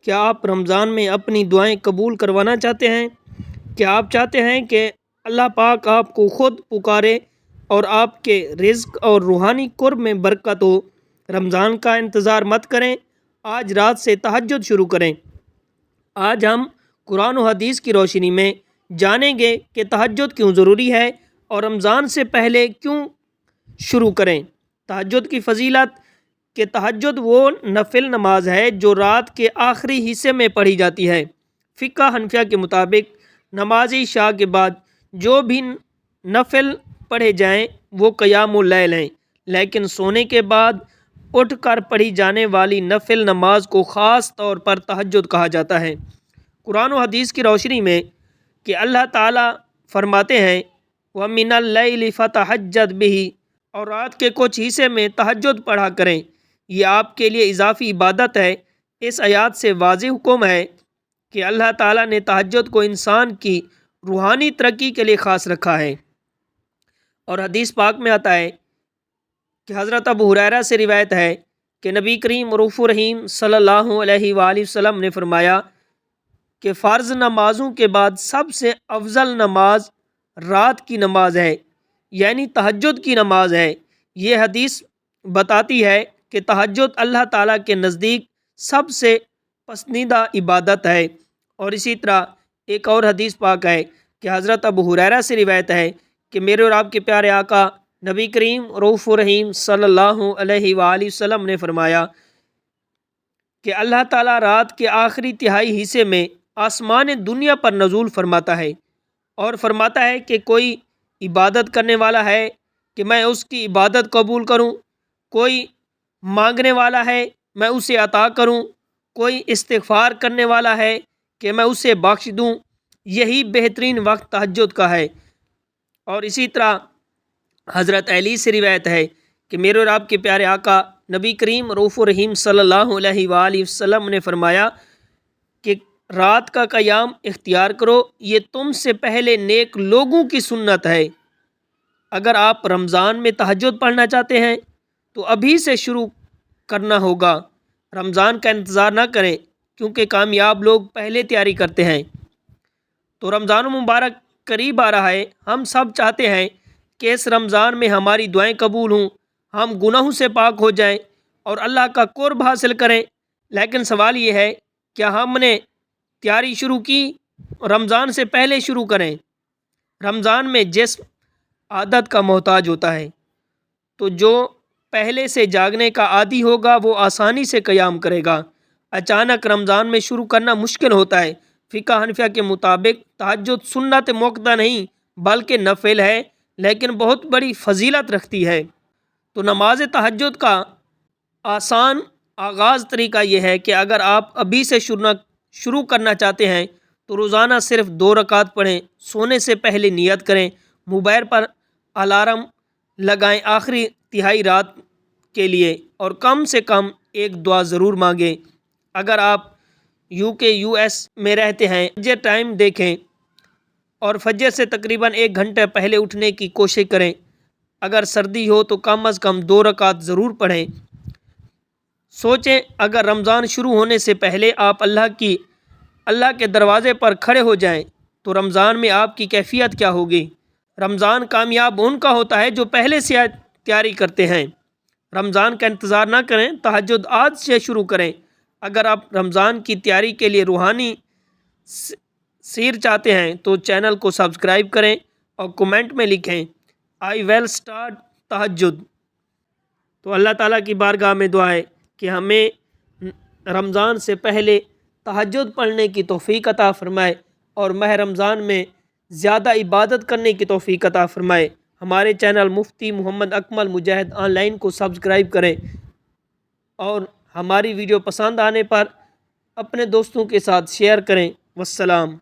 کیا آپ رمضان میں اپنی دعائیں قبول کروانا چاہتے ہیں؟ کیا آپ چاہتے ہیں کہ اللہ پاک آپ کو خود پکارے اور آپ کے رزق اور روحانی قرب میں برکت ہو؟ رمضان کا انتظار مت کریں، آج رات سے تہجد شروع کریں۔ آج ہم قرآن و حدیث کی روشنی میں جانیں گے کہ تہجد کیوں ضروری ہے اور رمضان سے پہلے کیوں شروع کریں۔ تہجد کی فضیلت کہ تہجد وہ نفل نماز ہے جو رات کے آخری حصے میں پڑھی جاتی ہے۔ فقہ حنفیہ کے مطابق نماز عشاء کے بعد جو بھی نفل پڑھے جائیں وہ قیام اللیل ہیں، لیکن سونے کے بعد اٹھ کر پڑھی جانے والی نفل نماز کو خاص طور پر تہجد کہا جاتا ہے۔ قرآن و حدیث کی روشنی میں کہ اللہ تعالیٰ فرماتے ہیں وَمِنَ اللَّيْلِ فَتَہَجَّدْ بِهِ، اور رات کے کچھ حصے میں تہجد پڑھا کریں، یہ آپ کے لیے اضافی عبادت ہے۔ اس آیات سے واضح حکم ہے کہ اللہ تعالیٰ نے تہجد کو انسان کی روحانی ترقی کے لیے خاص رکھا ہے۔ اور حدیث پاک میں آتا ہے کہ حضرت ابو ہریرہ سے روایت ہے کہ نبی کریم رؤوف الرحیم صلی اللہ علیہ وآلہ وسلم نے فرمایا کہ فرض نمازوں کے بعد سب سے افضل نماز رات کی نماز ہے، یعنی تہجد کی نماز ہے۔ یہ حدیث بتاتی ہے کہ تہجد اللہ تعالیٰ کے نزدیک سب سے پسندیدہ عبادت ہے۔ اور اسی طرح ایک اور حدیث پاک ہے کہ حضرت ابو ہریرہ سے روایت ہے کہ میرے اور آپ کے پیارے آقا نبی کریم رؤوف الرحیم صلی اللہ علیہ وآلہ وسلم نے فرمایا کہ اللہ تعالیٰ رات کے آخری تہائی حصے میں آسمان دنیا پر نزول فرماتا ہے اور فرماتا ہے کہ کوئی عبادت کرنے والا ہے کہ میں اس کی عبادت قبول کروں، کوئی مانگنے والا ہے میں اسے عطا کروں، کوئی استغفار کرنے والا ہے کہ میں اسے بخش دوں۔ یہی بہترین وقت تہجد کا ہے۔ اور اسی طرح حضرت علی سے روایت ہے کہ میرے اور آپ کے پیارے آقا نبی کریم رؤوف الرحیم صلی اللہ علیہ وآلہ وسلم نے فرمایا کہ رات کا قیام اختیار کرو، یہ تم سے پہلے نیک لوگوں کی سنت ہے۔ اگر آپ رمضان میں تہجد پڑھنا چاہتے ہیں تو ابھی سے شروع کرنا ہوگا، رمضان کا انتظار نہ کریں، کیونکہ کامیاب لوگ پہلے تیاری کرتے ہیں۔ تو رمضان مبارک قریب آ رہا ہے، ہم سب چاہتے ہیں کہ اس رمضان میں ہماری دعائیں قبول ہوں، ہم گناہوں سے پاک ہو جائیں اور اللہ کا قرب حاصل کریں۔ لیکن سوال یہ ہے کیا ہم نے تیاری شروع کی؟ رمضان سے پہلے شروع کریں۔ رمضان میں جسم عادت کا محتاج ہوتا ہے، تو جو پہلے سے جاگنے کا عادی ہوگا وہ آسانی سے قیام کرے گا۔ اچانک رمضان میں شروع کرنا مشکل ہوتا ہے۔ فقہ حنفیہ کے مطابق تہجد سنت موقدہ نہیں بلکہ نفل ہے، لیکن بہت بڑی فضیلت رکھتی ہے۔ تو نماز تہجد کا آسان آغاز طریقہ یہ ہے کہ اگر آپ ابھی سے شروع کرنا چاہتے ہیں تو روزانہ صرف 2 رکعت پڑھیں، سونے سے پہلے نیت کریں، موبائل پر الارم لگائیں آخری تہائی رات کے لیے، اور کم سے کم ایک دعا ضرور مانگیں۔ اگر آپ US میں رہتے ہیں فجر ٹائم دیکھیں اور فجر سے تقریباً 1 گھنٹہ پہلے اٹھنے کی کوشش کریں۔ اگر سردی ہو تو کم از کم 2 رکعت ضرور پڑھیں۔ سوچیں اگر رمضان شروع ہونے سے پہلے آپ اللہ کے دروازے پر کھڑے ہو جائیں تو رمضان میں آپ کی کیفیت کیا ہوگی؟ رمضان کامیاب ان کا ہوتا ہے جو پہلے سے تیاری کرتے ہیں۔ رمضان کا انتظار نہ کریں، تہجد آج سے شروع کریں۔ اگر آپ رمضان کی تیاری کے لیے روحانی سیر چاہتے ہیں تو چینل کو سبسکرائب کریں اور کمنٹ میں لکھیں I will start تہجد۔ تو اللہ تعالیٰ کی بارگاہ میں دعا ہے کہ ہمیں رمضان سے پہلے تہجد پڑھنے کی توفیق عطا فرمائے اور ماہ رمضان میں زیادہ عبادت کرنے کی توفیق عطا فرمائے۔ ہمارے channel Mufti Muhammad Akmal Mujahid on line کو سبسکرائب کریں اور ہماری ویڈیو پسند آنے پر اپنے دوستوں کے ساتھ شیئر کریں۔ والسلام۔